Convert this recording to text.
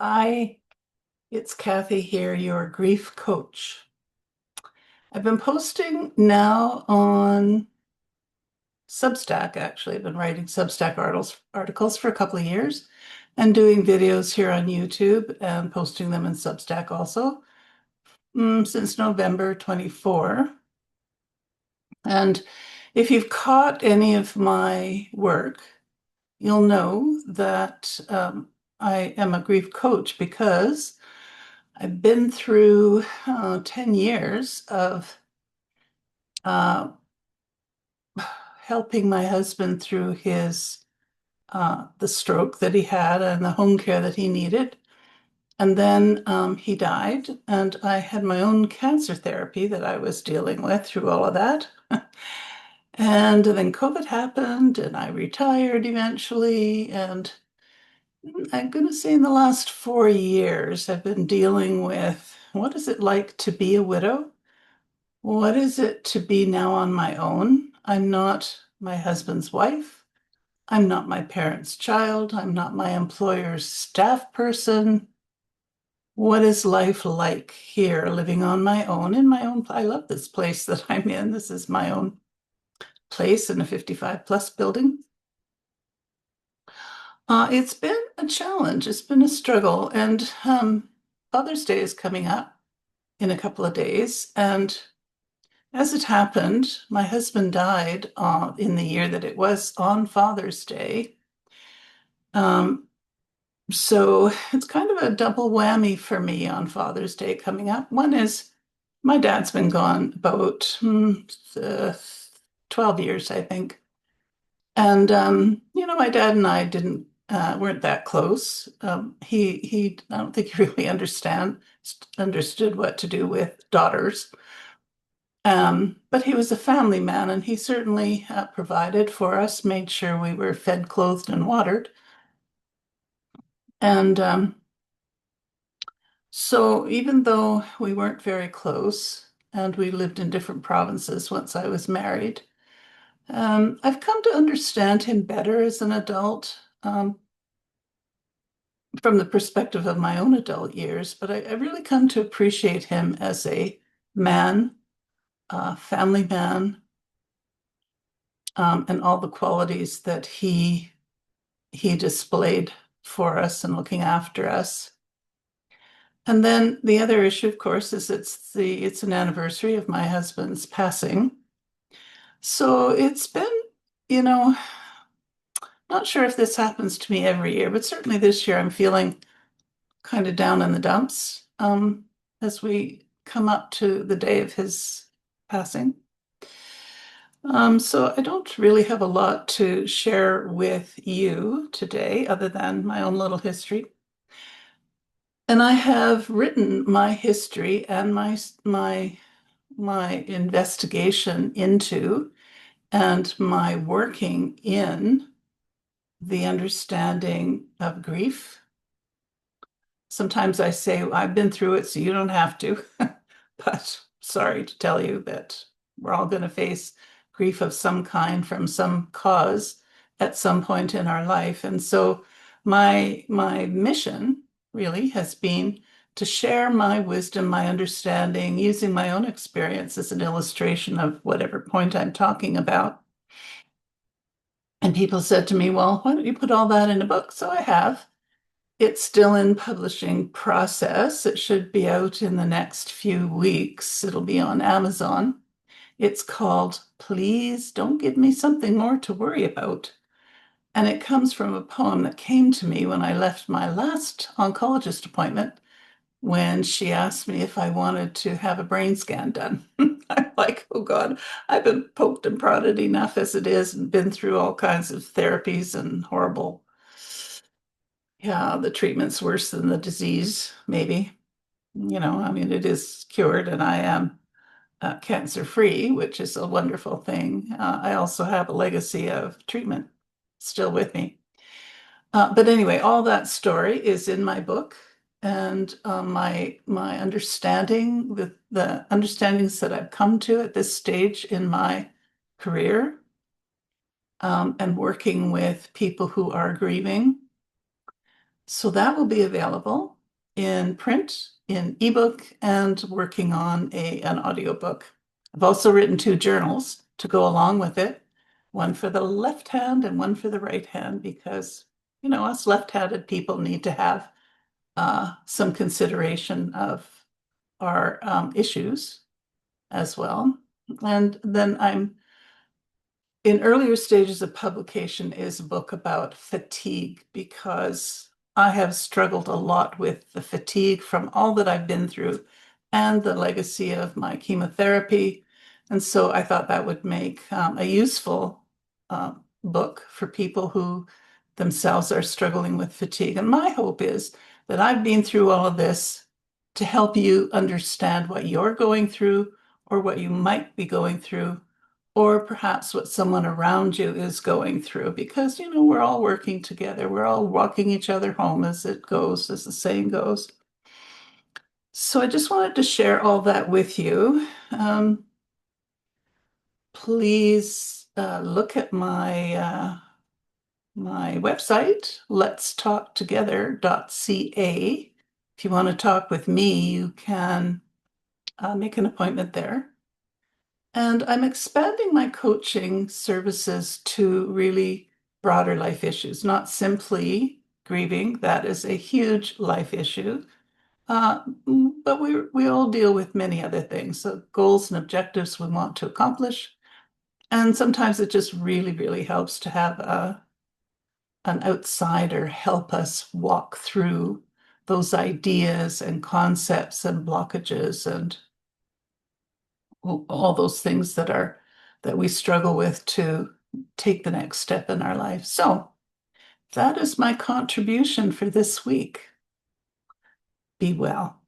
Hi, it's Cathy here, your grief coach. I've been posting now on Substack, actually. I've been writing Substack articles for a couple of years and doing videos here on YouTube and posting them in Substack also since November 24. And if you've caught any of my work, you'll know that I am a grief coach because I've been through 10 years of uh, helping my husband through his the stroke that he had and the home care that he needed. And then he died, and I had my own cancer therapy that I was dealing with through all of that. And then COVID happened, and I retired eventually. And I'm going to say in the last 4 years, I've been dealing with what is it like to be a widow? What is it to be now on my own? I'm not my husband's wife. I'm not my parents' child. I'm not my employer's staff person. What is life like here, living on my own in my own? I love this place that I'm in. This is my own place in a 55 plus building. It's been a challenge. It's been a struggle. And Father's Day is coming up in a couple of days. And as it happened, my husband died in the year that it was on Father's Day. Um, so it's kind of a double whammy for me on Father's Day coming up. One is my dad's been gone about uh, 12 years, I think. And my dad and I didn't weren't that close. He I don't think he really understood what to do with daughters. But he was a family man, and he certainly provided for us, made sure we were fed, clothed, and watered. And so even though we weren't very close and we lived in different provinces once I was married, I've come to understand him better as an adult from the perspective of my own adult years. But I really come to appreciate him as a man, family man, and all the qualities that he displayed for us and looking after us. And then the other issue, of course, is it's an anniversary of my husband's passing. So it's been, you know, not sure if this happens to me every year, but certainly this year I'm feeling kind of down in the dumps as we come up to the day of his passing. So I don't really have a lot to share with you today other than my own little history. And I have written my history and my investigation into and my working in the understanding of grief. Sometimes I say, I've been through it, so you don't have to. But sorry to tell you that we're all going to face grief of some kind from some cause at some point in our life. And so my mission really has been to share my wisdom, my understanding, using my own experience as an illustration of whatever point I'm talking about. And people said to me, well, why don't you put all that in a book? So I have. It's still in publishing process. It should be out in the next few weeks. It'll be on Amazon. It's called Please Don't Give Me Something More to Worry About. And it comes from a poem that came to me when I left my last oncologist appointment when she asked me if I wanted to have a brain scan done. I'm like, oh God, I've been poked and prodded enough as it is and been through all kinds of therapies and horrible, yeah, the treatment's worse than the disease, maybe. I mean, it is cured and I am cancer free, which is a wonderful thing. I also have a legacy of treatment still with me. But anyway, all that story is in my book, and my understanding, the understandings that I've come to at this stage in my career, and working with people who are grieving, So that will be available in print, in ebook, and working on an audiobook. I've also written two journals to go along with it, one for the left hand and one for the right hand, because, us left-handed people need to have some consideration of our issues as well. And then I'm in earlier stages of publication is a book about fatigue because I have struggled a lot with the fatigue from all that I've been through and the legacy of my chemotherapy. And so I thought that would make a useful book for people who themselves are struggling with fatigue. And my hope is that I've been through all of this to help you understand what you're going through or what you might be going through or perhaps what someone around you is going through, because, we're all working together. We're all walking each other home, as it goes, as the saying goes. So I just wanted to share all that with you. Please look at my website, letstalktogether.ca. If you want to talk with me, you can make an appointment there. And I'm expanding my coaching services to really broader life issues, not simply grieving. That is a huge life issue. Uh, but we all deal with many other things, so goals and objectives we want to accomplish. And sometimes it just really, really helps to have an outsider help us walk through those ideas and concepts and blockages and all those things that we struggle with to take the next step in our life. So that is my contribution for this week. Be well.